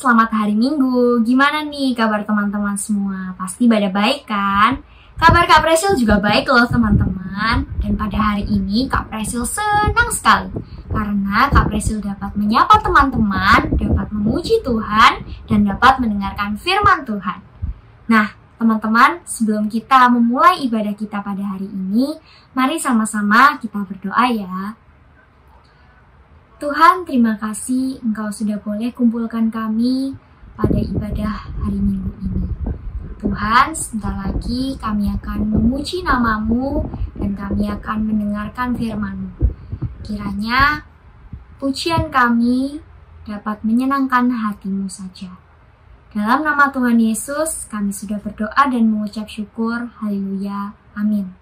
selamat hari Minggu. Gimana nih kabar teman-teman semua? Pasti pada baik kan? Kabar Kak Presil juga baik loh teman-teman. Dan pada hari ini Kak Presil senang sekali karena Kak Presil dapat menyapa teman-teman, dapat memuji Tuhan, dan dapat mendengarkan firman Tuhan. Nah, teman-teman, sebelum kita memulai ibadah kita pada hari ini, mari sama-sama kita berdoa ya. Tuhan, terima kasih Engkau sudah boleh kumpulkan kami pada ibadah hari Minggu ini. Tuhan, sebentar lagi kami akan memuji nama-Mu dan kami akan mendengarkan firman-Mu. Kiranya pujian kami dapat menyenangkan hati-Mu saja. Dalam nama Tuhan Yesus, kami sudah berdoa dan mengucap syukur. Haleluya. Amin.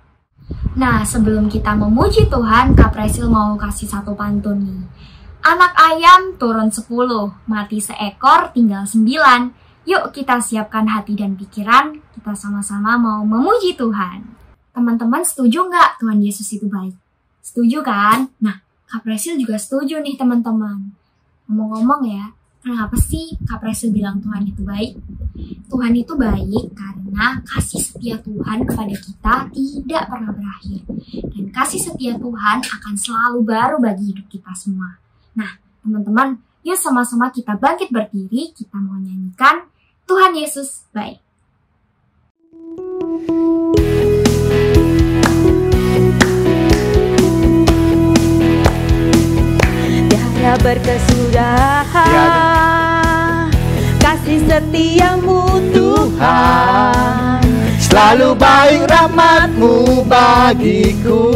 Nah, sebelum kita memuji Tuhan, Kak Presil mau kasih satu pantun nih. Anak ayam turun 10, mati seekor tinggal 9. Yuk kita siapkan hati dan pikiran, kita sama-sama mau memuji Tuhan. Teman-teman setuju nggak Tuhan Yesus itu baik? Setuju kan? Nah, Kak Presil juga setuju nih teman-teman. Ngomong-ngomong ya, kenapa sih Kak Presil bilang Tuhan itu baik? Tuhan itu baik karena kasih setia Tuhan kepada kita tidak pernah berakhir. Dan kasih setia Tuhan akan selalu baru bagi hidup kita semua. Nah, teman-teman, yuk sama-sama kita bangkit berdiri, kita mau nyanyikan Tuhan Yesus baik. Tiada berkesudahan, kasih setiamu Tuhan, selalu baik rahmat-Mu bagiku.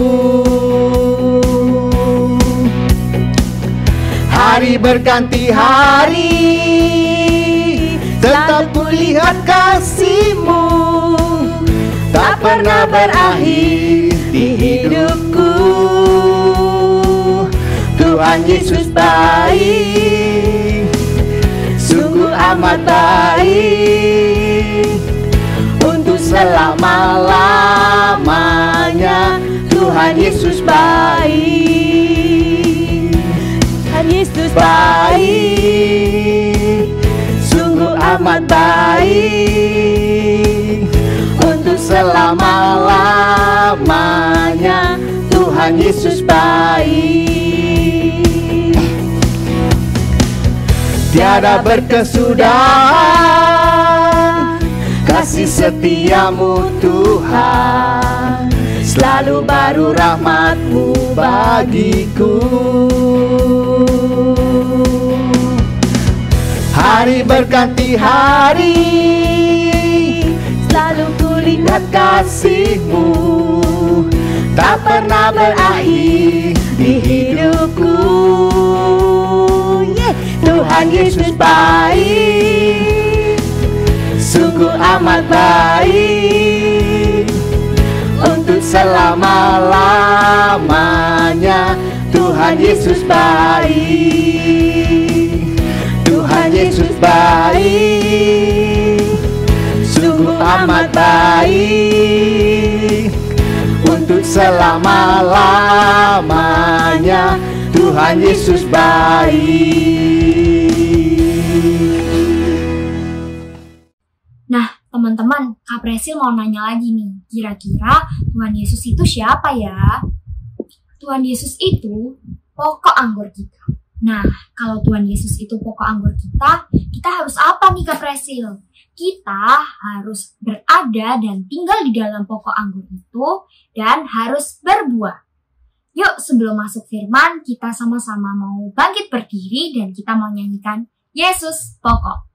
Hari berganti hari, tetap kulihat kasih-Mu, tak pernah berakhir di hidupku. Tuhan Yesus baik, sungguh amat baik, untuk selama-lamanya. Tuhan Yesus baik, Tuhan Yesus baik, sungguh amat baik, untuk selama-lamanya. Tuhan Yesus baik. Tiada berkesudahan, kasih setiamu Tuhan, selalu baru rahmat-Mu bagiku. Hari berganti hari, selalu kulihat kasih-Mu, tak pernah berakhir di hidupku. Tuhan Yesus baik, sungguh amat baik, untuk selama-lamanya. Tuhan Yesus baik, Tuhan Yesus baik, sungguh amat baik, untuk selama-lamanya. Tuhan Yesus baik. Nah, teman-teman, Kak Presil mau nanya lagi nih. Kira-kira Tuhan Yesus itu siapa ya? Tuhan Yesus itu pokok anggur kita. Nah, kalau Tuhan Yesus itu pokok anggur kita harus apa nih Kak Presil? Kita harus berada dan tinggal di dalam pokok anggur itu dan harus berbuah. Yuk, sebelum masuk firman, kita sama-sama mau bangkit berdiri dan kita mau nyanyikan Yesus Pokok.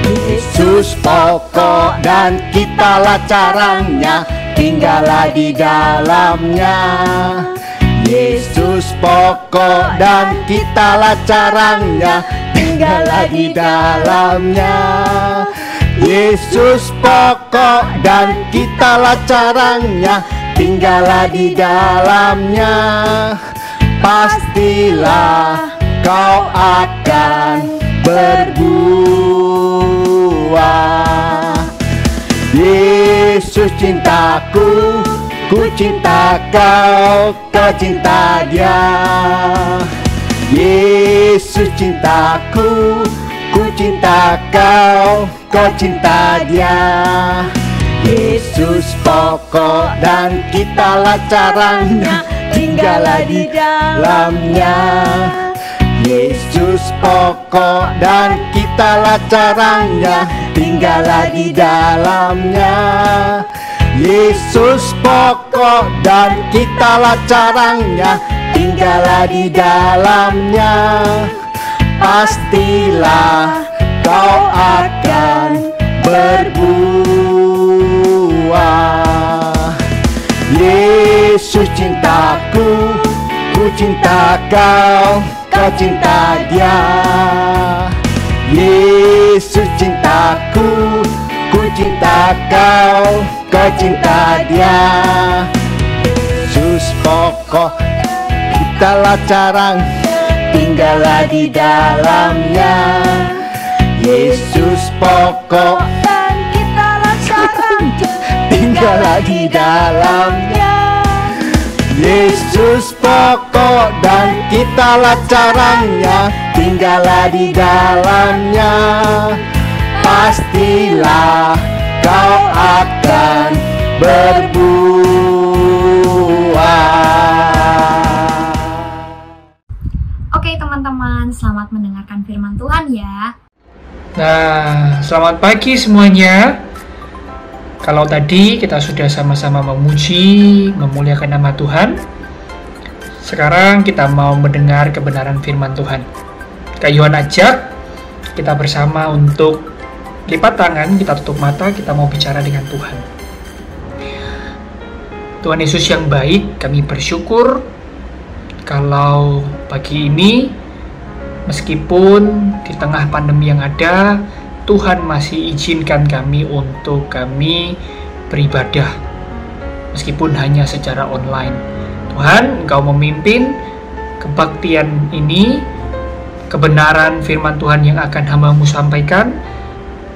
Yesus pokok dan kitalah carangnya, tinggallah di dalamnya. Yesus pokok dan kitalah carangnya, tinggallah di dalamnya. Yesus pokok dan kitalah carangnya, tinggallah di dalamnya. Pastilah kau akan berbuah. Yesus cintaku, ku Ku cinta kau, kau cinta dia. Yesus cintaku, ku cinta kau, kau cinta dia. Yesus pokok dan kitalah caranya, tinggallah di dalamnya. Yesus pokok dan kitalah caranya, tinggallah di dalamnya. Yesus pokok dan kitalah caranya, tinggallah di dalamnya. Pastilah kau akan berbuah. Yesus cintaku, ku cinta kau, kau cinta dia. Yesus cintaku, ku cinta kau, kau cinta dia. Yesus pokok, kitalah caranya, tinggallah di dalamnya. Yesus pokok Dan kitalah caranya, tinggallah di dalamnya. Yesus pokok dan kitalah caranya, tinggallah di dalamnya. Pastilah kau akan berbuah. Oke teman-teman, selamat mendengarkan firman Tuhan ya. Nah, selamat pagi semuanya. Kalau tadi kita sudah sama-sama memuji, memuliakan nama Tuhan, sekarang kita mau mendengar kebenaran firman Tuhan. Kak Yohan ajak kita bersama untuk lipat tangan, kita tutup mata, kita mau bicara dengan Tuhan. Tuhan Yesus yang baik, kami bersyukur kalau pagi ini, meskipun di tengah pandemi yang ada, Tuhan masih izinkan kami untuk kami beribadah, meskipun hanya secara online. Tuhan, Engkau memimpin kebaktian ini, kebenaran firman Tuhan yang akan hamba-Mu sampaikan,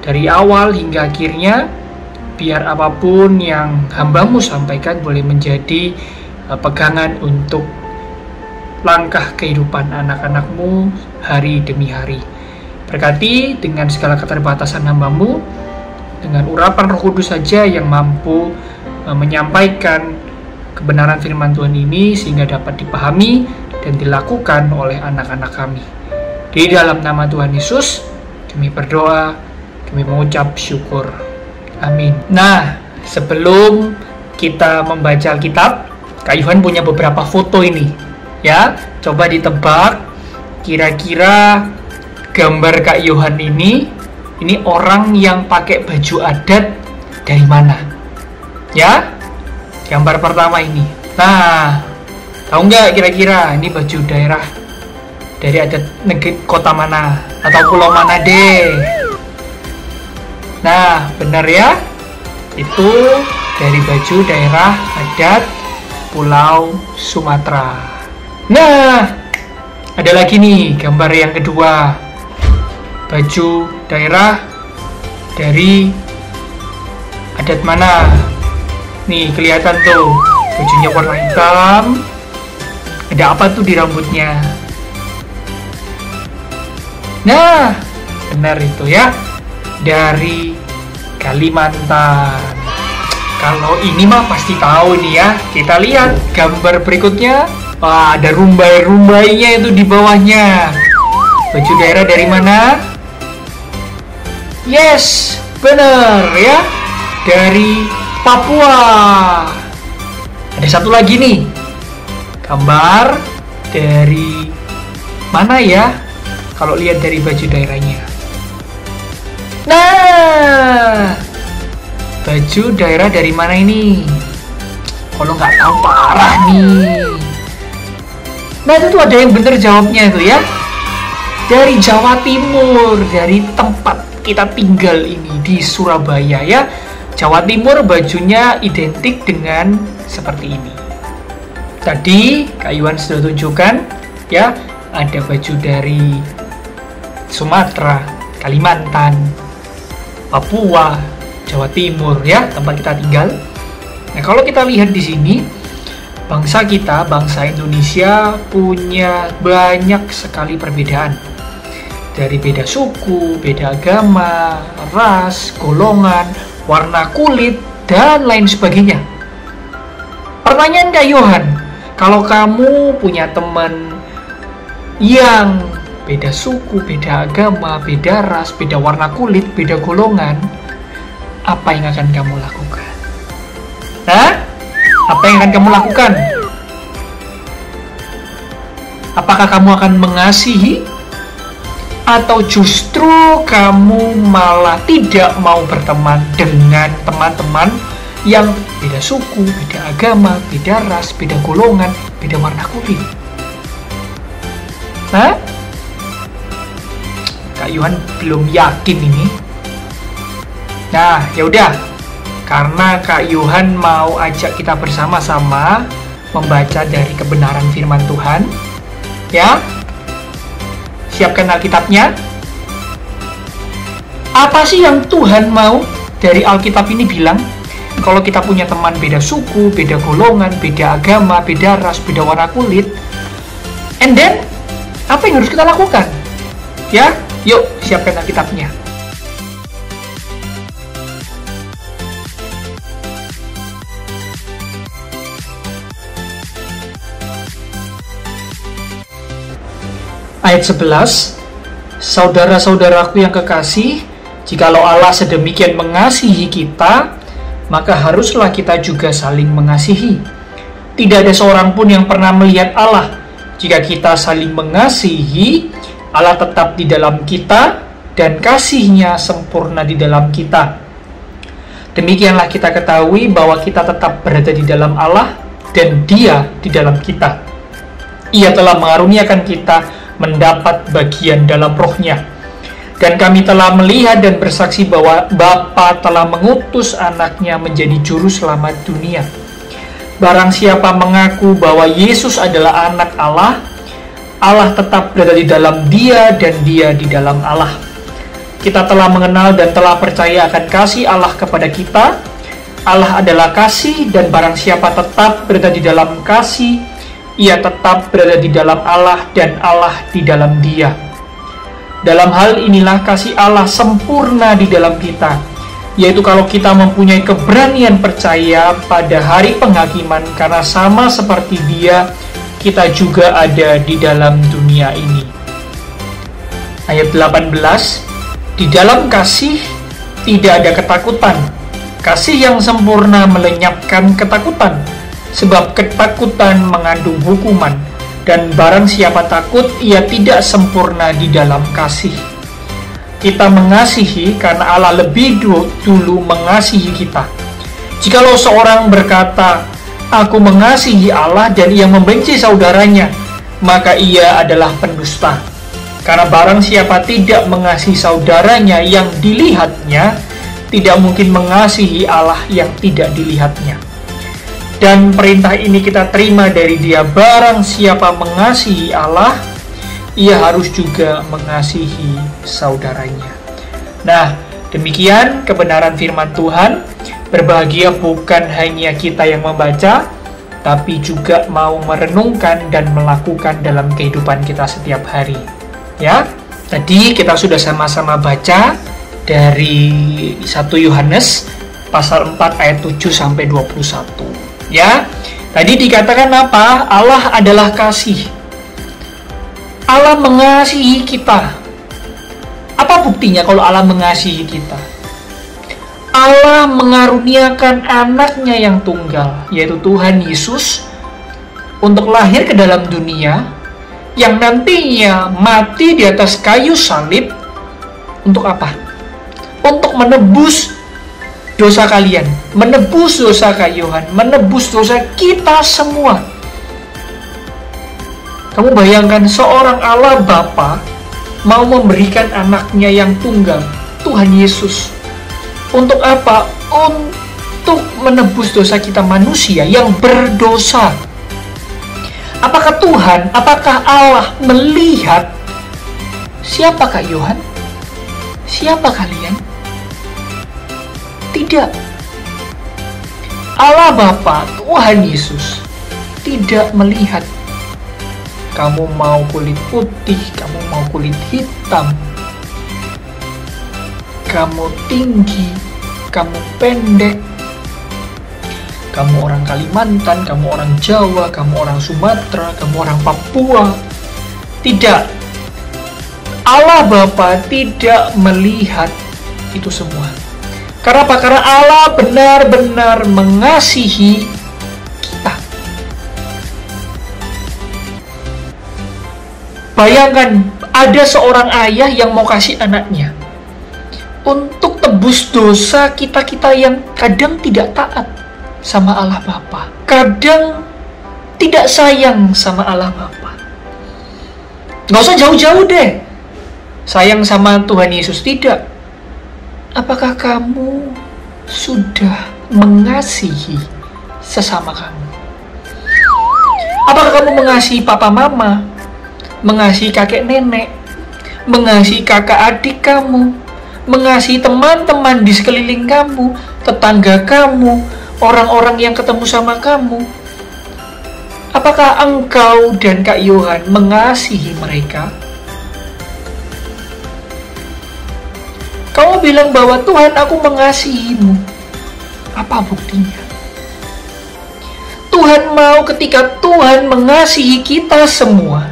dari awal hingga akhirnya, biar apapun yang hamba-Mu sampaikan boleh menjadi pegangan untuk langkah kehidupan anak-anak-Mu hari demi hari. Berkati dengan segala keterbatasan hamba-Mu, dengan urapan Roh Kudus saja yang mampu menyampaikan kebenaran firman Tuhan ini sehingga dapat dipahami dan dilakukan oleh anak-anak kami. Di dalam nama Tuhan Yesus, kami berdoa, kami mengucap syukur. Amin. Nah, sebelum kita membaca Alkitab, Kak Yohan punya beberapa foto ini. Ya, coba ditebak kira-kira gambar Kak Yohan ini orang yang pakai baju adat dari mana? Ya, gambar pertama ini. Nah, tahu nggak kira-kira ini baju daerah dari adat negeri kota mana atau pulau mana deh? Nah, benar ya, itu dari baju daerah adat Pulau Sumatera. Nah, ada lagi nih gambar yang kedua, baju daerah dari adat mana? Nih kelihatan tuh, bajunya warna hitam. Ada apa tuh di rambutnya? Nah, benar itu ya, dari Kalimantan. Kalau ini mah pasti tahu nih ya. Kita lihat gambar berikutnya. Wah, ada rumbai-rumbainya itu di bawahnya. Baju daerah dari mana? Yes, benar ya. Dari Papua. Ada satu lagi nih. Gambar dari mana ya? Kalau lihat dari baju daerahnya. Nah, baju daerah dari mana ini? Kalau nggak tahu parah nih. Nah, itu tuh ada yang bener jawabnya itu ya. Dari Jawa Timur, dari tempat kita tinggal ini di Surabaya ya. Jawa Timur bajunya identik dengan seperti ini. Tadi Kak Yohan sudah tunjukkan ya, ada baju dari Sumatera, Kalimantan, Papua, Jawa Timur ya, tempat kita tinggal. Nah, kalau kita lihat di sini, bangsa kita, bangsa Indonesia punya banyak sekali perbedaan. Dari beda suku, beda agama, ras, golongan, warna kulit, dan lain sebagainya. Pertanyaan Kak Yohan, kalau kamu punya teman yang beda suku, beda agama, beda ras, beda warna kulit, beda golongan, apa yang akan kamu lakukan? Hah? Apa yang akan kamu lakukan? Apakah kamu akan mengasihi? Atau justru kamu malah tidak mau berteman dengan teman-teman yang beda suku, beda agama, beda ras, beda golongan, beda warna kulit? Hah? Kak Yohan belum yakin ini. Nah, yaudah, karena Kak Yohan mau ajak kita bersama-sama membaca dari kebenaran firman Tuhan, ya. Siapkan Alkitabnya. Apa sih yang Tuhan mau dari Alkitab ini bilang? Kalau kita punya teman beda suku, beda golongan, beda agama, beda ras, beda warna kulit, and then apa yang harus kita lakukan? Ya, yuk siapkan Alkitabnya. Ayat 11, saudara-saudaraku yang kekasih, jikalau Allah sedemikian mengasihi kita, maka haruslah kita juga saling mengasihi. Tidak ada seorang pun yang pernah melihat Allah. Jika kita saling mengasihi, Allah tetap di dalam kita, dan kasih-Nya sempurna di dalam kita. Demikianlah kita ketahui bahwa kita tetap berada di dalam Allah, dan Dia di dalam kita. Ia telah mengaruniakan kita mendapat bagian dalam rohnya. Dan kami telah melihat dan bersaksi bahwa Bapa telah mengutus anaknya menjadi juru selamat dunia. Barang siapa mengaku bahwa Yesus adalah anak Allah, Allah tetap berada di dalam dia dan dia di dalam Allah. Kita telah mengenal dan telah percaya akan kasih Allah kepada kita. Allah adalah kasih, dan barang siapa tetap berada di dalam kasih, ia tetap berada di dalam Allah dan Allah di dalam dia. Dalam hal inilah kasih Allah sempurna di dalam kita, yaitu kalau kita mempunyai keberanian percaya pada hari penghakiman, karena sama seperti Dia, kita juga ada di dalam dunia ini. Ayat 18, di dalam kasih tidak ada ketakutan. Kasih yang sempurna melenyapkan ketakutan, sebab ketakutan mengandung hukuman, dan barang siapa takut, ia tidak sempurna di dalam kasih. Kita mengasihi karena Allah lebih dulu mengasihi kita. Jikalau seorang berkata, aku mengasihi Allah, dan ia membenci saudaranya, maka ia adalah pendusta. Karena barang siapa tidak mengasihi saudaranya yang dilihatnya, tidak mungkin mengasihi Allah yang tidak dilihatnya. Dan perintah ini kita terima dari Dia, barang siapa mengasihi Allah, ia harus juga mengasihi saudaranya. Nah, demikian kebenaran firman Tuhan. Berbahagia bukan hanya kita yang membaca, tapi juga mau merenungkan dan melakukan dalam kehidupan kita setiap hari. Ya, tadi kita sudah sama-sama baca dari 1 Yohanes pasal 4 ayat 7 sampai 21. Ya, tadi dikatakan apa? Allah adalah kasih. Allah mengasihi kita. Apa buktinya kalau Allah mengasihi kita? Allah mengaruniakan anaknya yang tunggal, yaitu Tuhan Yesus, untuk lahir ke dalam dunia, yang nantinya mati di atas kayu salib. Untuk apa? Untuk menebus dosa kalian, menebus dosa Kak Yohan, menebus dosa kita semua. Kamu bayangkan seorang Allah Bapa mau memberikan anaknya yang tunggal, Tuhan Yesus. Untuk apa? Untuk menebus dosa kita manusia yang berdosa. Apakah Tuhan, apakah Allah melihat siapa Kak Yohan? Siapa kalian? Tidak. Allah Bapa, Tuhan Yesus tidak melihat kamu mau kulit putih, kamu mau kulit hitam, kamu tinggi, kamu pendek, kamu orang Kalimantan, kamu orang Jawa, kamu orang Sumatera, kamu orang Papua. Tidak. Allah Bapa tidak melihat itu semua. Karena apa? Karena Allah benar-benar mengasihi kita. Bayangkan, ada seorang ayah yang mau kasih anaknya untuk tebus dosa kita-kita yang kadang tidak taat sama Allah Bapa, kadang tidak sayang sama Allah Bapa. Nggak usah jauh-jauh deh, sayang sama Tuhan Yesus, tidak. Apakah kamu sudah mengasihi sesama kamu? Apakah kamu mengasihi papa mama, mengasihi kakek nenek, mengasihi kakak adik kamu, mengasihi teman-teman di sekeliling kamu, tetangga kamu, orang-orang yang ketemu sama kamu? Apakah engkau dan Kak Yohan mengasihi mereka? Kamu bilang bahwa Tuhan, aku mengasihimu. Apa buktinya? Tuhan mau ketika Tuhan mengasihi kita semua,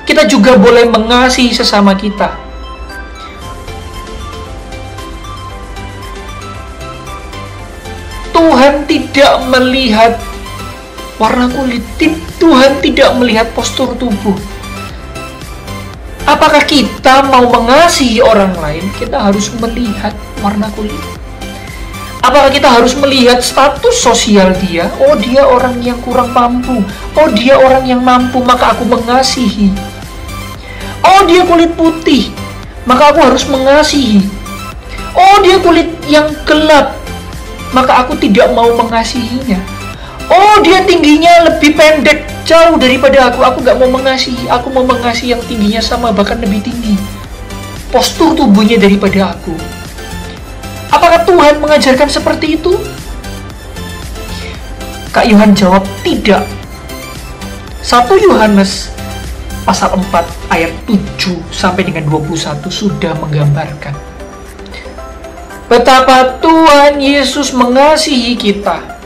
kita juga boleh mengasihi sesama kita. Tuhan tidak melihat warna kulit, Tuhan tidak melihat postur tubuh. Apakah kita mau mengasihi orang lain, kita harus melihat warna kulit? Apakah kita harus melihat status sosial dia? Oh, dia orang yang kurang mampu. Oh, dia orang yang mampu, maka aku mengasihi. Oh, dia kulit putih, maka aku harus mengasihi. Oh, dia kulit yang gelap, maka aku tidak mau mengasihinya. Oh, dia tingginya lebih pendek jauh daripada aku gak mau mengasihi. Aku mau mengasihi yang tingginya sama, bahkan lebih tinggi postur tubuhnya daripada aku. Apakah Tuhan mengajarkan seperti itu? Kak Yohan jawab tidak. 1 Yohanes pasal 4 ayat 7 sampai dengan 21 sudah menggambarkan betapa Tuhan Yesus mengasihi kita.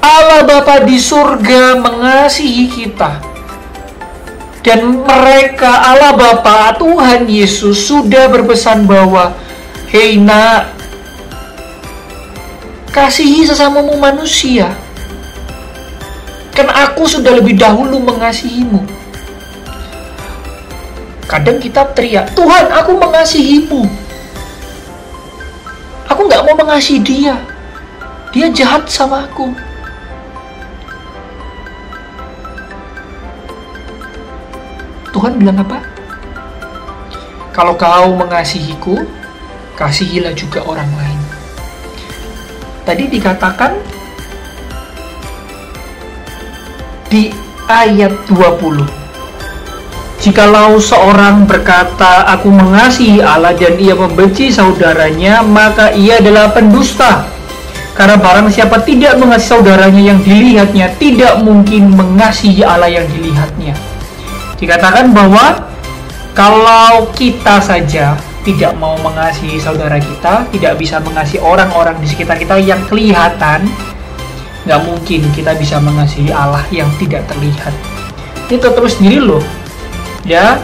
Allah Bapa di surga mengasihi kita. Dan mereka, Allah Bapa, Tuhan Yesus sudah berpesan bahwa, hei nak, kasihi sesamamu manusia. Kan aku sudah lebih dahulu mengasihimu. Kadang kita teriak, Tuhan, aku mengasihimu. Aku gak mau mengasihi dia. Dia jahat sama aku. Tuhan bilang apa? Kalau kau mengasihiku, kasihilah juga orang lain. Tadi dikatakan di ayat 20. Jikalau seorang berkata, aku mengasihi Allah dan ia membenci saudaranya, maka ia adalah pendusta. Karena barang siapa tidak mengasihi saudaranya yang dilihatnya, tidak mungkin mengasihi Allah yang dilihatnya. Dikatakan bahwa kalau kita saja tidak mau mengasihi saudara kita, tidak bisa mengasihi orang-orang di sekitar kita yang kelihatan, nggak mungkin kita bisa mengasihi Allah yang tidak terlihat. Ini terus sendiri loh, ya.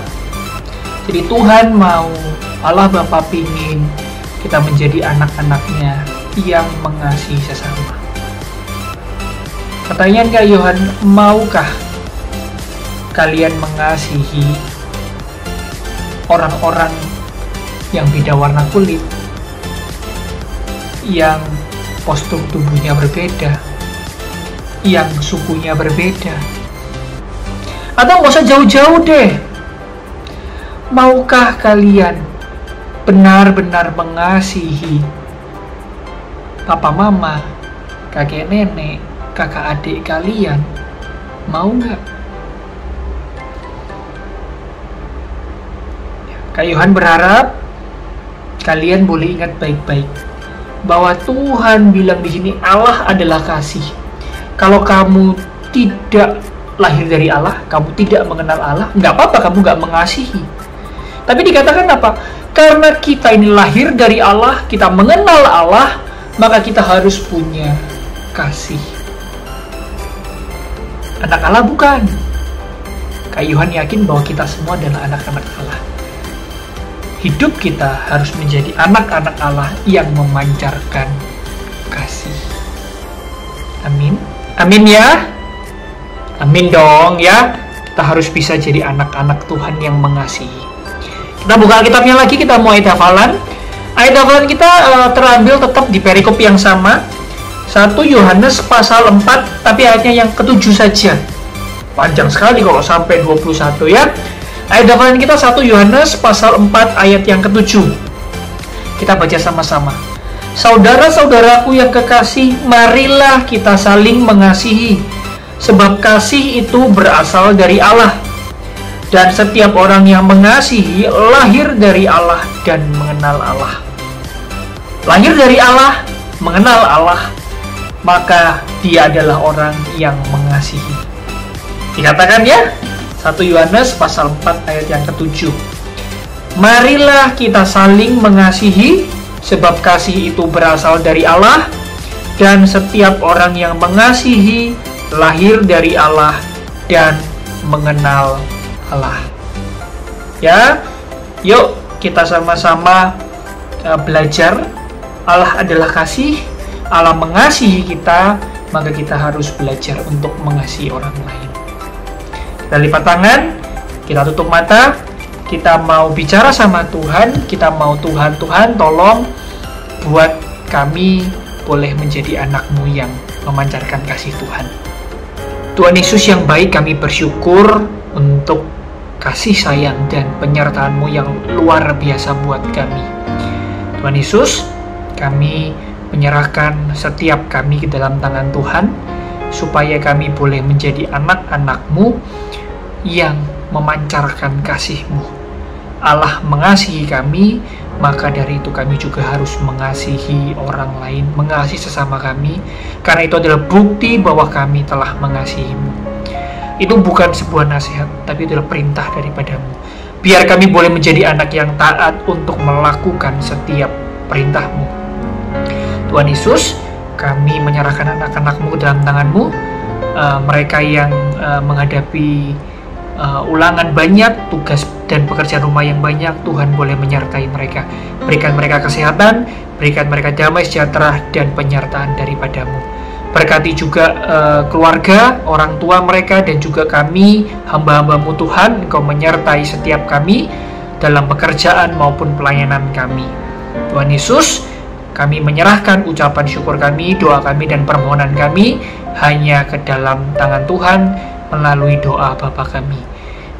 Jadi Tuhan mau, Allah Bapa pingin kita menjadi anak-anaknya yang mengasihi sesama. Pertanyaan Kak Yohan, maukah kalian mengasihi orang-orang yang beda warna kulit, yang postur tubuhnya berbeda, yang sukunya berbeda? Atau nggak usah jauh-jauh deh, maukah kalian benar-benar mengasihi papa mama, kakek nenek, kakak adik kalian? Mau nggak? Kak Yohan berharap kalian boleh ingat baik-baik bahwa Tuhan bilang di sini Allah adalah kasih. Kalau kamu tidak lahir dari Allah, kamu tidak mengenal Allah, nggak apa-apa kamu nggak mengasihi. Tapi dikatakan apa? Karena kita ini lahir dari Allah, kita mengenal Allah, maka kita harus punya kasih. Anak Allah bukan. Kak Yohan yakin bahwa kita semua adalah anak-anak Allah. Hidup kita harus menjadi anak-anak Allah yang memancarkan kasih. Amin. Amin ya. Amin dong ya. Kita harus bisa jadi anak-anak Tuhan yang mengasihi. Kita buka Alkitabnya lagi, kita mau ayat hafalan. Ayat hafalan kita terambil tetap di perikop yang sama. 1 Yohanes pasal 4, tapi ayatnya yang ke-7 saja. Panjang sekali kalau sampai 21 ya. Ayat hafalan kita 1 Yohanes pasal 4 ayat yang ke-7. Kita baca sama-sama. Saudara-saudaraku yang kekasih, marilah kita saling mengasihi, sebab kasih itu berasal dari Allah. Dan setiap orang yang mengasihi lahir dari Allah dan mengenal Allah. Lahir dari Allah, mengenal Allah, maka dia adalah orang yang mengasihi. Dikatakan ya, 1 Yohanes pasal 4 ayat yang ke-7. Marilah kita saling mengasihi, sebab kasih itu berasal dari Allah, dan setiap orang yang mengasihi lahir dari Allah dan mengenal Allah. Ya, yuk kita sama-sama belajar. Allah adalah kasih, Allah mengasihi kita, maka kita harus belajar untuk mengasihi orang lain. Kita lipat tangan, kita tutup mata, kita mau bicara sama Tuhan, kita mau Tuhan tolong buat kami boleh menjadi anak-Mu yang memancarkan kasih Tuhan. Tuhan Yesus yang baik, kami bersyukur untuk kasih sayang dan penyertaan-Mu yang luar biasa buat kami. Tuhan Yesus, kami menyerahkan setiap kami ke dalam tangan Tuhan, supaya kami boleh menjadi anak-anak-Mu yang memancarkan kasih-Mu. Allah mengasihi kami, maka dari itu kami juga harus mengasihi orang lain, mengasihi sesama kami, karena itu adalah bukti bahwa kami telah mengasihi-Mu. Itu bukan sebuah nasihat, tapi itu adalah perintah daripada-Mu. Biar kami boleh menjadi anak yang taat untuk melakukan setiap perintah-Mu. Tuhan Yesus, kami menyerahkan anak-anak-Mu dalam tangan-Mu. Mereka yang menghadapi ulangan banyak, tugas dan pekerjaan rumah yang banyak, Tuhan boleh menyertai mereka. Berikan mereka kesehatan, berikan mereka damai sejahtera dan penyertaan daripada-Mu. Berkati juga keluarga, orang tua mereka, dan juga kami, hamba-hamba-Mu Tuhan. Engkau menyertai setiap kami dalam pekerjaan maupun pelayanan kami. Tuhan Yesus, kami menyerahkan ucapan syukur kami, doa kami, dan permohonan kami hanya ke dalam tangan Tuhan melalui doa Bapa kami.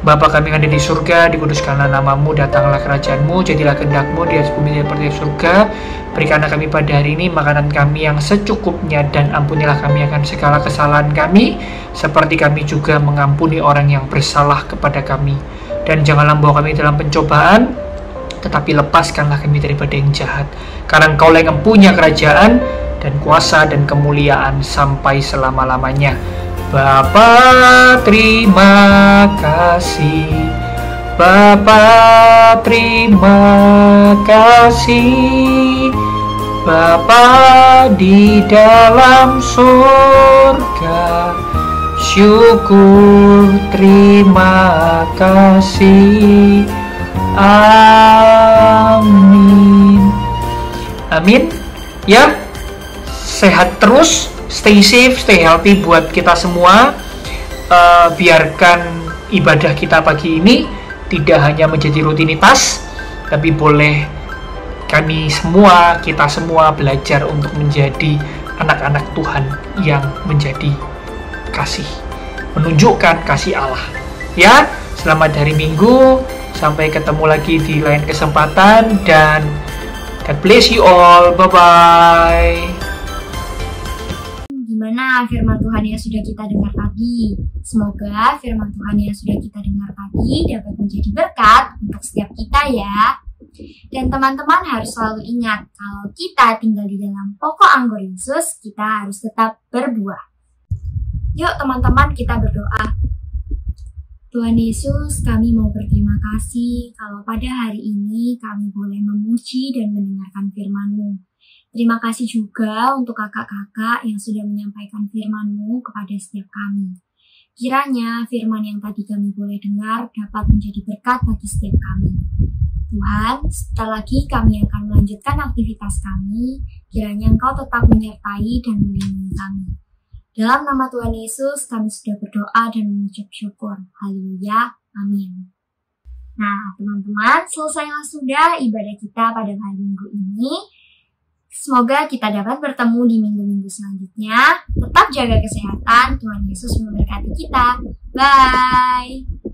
Bapa kami yang ada di surga, dikuduskanlah nama-Mu, datanglah kerajaan-Mu, jadilah kehendak-Mu di atas bumi seperti di surga. Berikanlah kami pada hari ini makanan kami yang secukupnya, dan ampunilah kami akan segala kesalahan kami, seperti kami juga mengampuni orang yang bersalah kepada kami. Dan janganlah membawa kami dalam pencobaan, tetapi lepaskanlah kami daripada yang jahat. Karena Engkau yang punya kerajaan dan kuasa dan kemuliaan sampai selama-lamanya. Bapa, terima kasih. Bapa, terima kasih. Bapa di dalam surga, syukur, terima kasih. Amin. Amin. Ya, sehat terus. Stay safe, stay healthy buat kita semua. Biarkan ibadah kita pagi ini tidak hanya menjadi rutinitas, tapi boleh kita semua belajar untuk menjadi anak-anak Tuhan yang menjadi kasih, menunjukkan kasih Allah. Ya, selamat hari Minggu, sampai ketemu lagi di lain kesempatan, dan God bless you all, bye-bye. Gimana firman Tuhan yang sudah kita dengar tadi? Semoga firman Tuhan yang sudah kita dengar tadi dapat menjadi berkat untuk setiap kita ya. Dan teman-teman harus selalu ingat, kalau kita tinggal di dalam pokok anggur Yesus, kita harus tetap berbuah. Yuk teman-teman, kita berdoa. Tuhan Yesus, kami mau berterima kasih kalau pada hari ini kami boleh memuji dan mendengarkan firman-Mu. Terima kasih juga untuk kakak-kakak yang sudah menyampaikan firman-Mu kepada setiap kami. Kiranya firman yang tadi kami boleh dengar dapat menjadi berkat bagi setiap kami. Tuhan, setelah lagi kami akan melanjutkan aktivitas kami, kiranya Engkau tetap menyertai dan melindungi kami. Dalam nama Tuhan Yesus, kami sudah berdoa dan mengucap syukur. Haleluya. Amin. Nah, teman-teman, selesailah sudah ibadah kita pada hari Minggu ini. Semoga kita dapat bertemu di minggu-minggu selanjutnya. Tetap jaga kesehatan. Tuhan Yesus memberkati kita. Bye.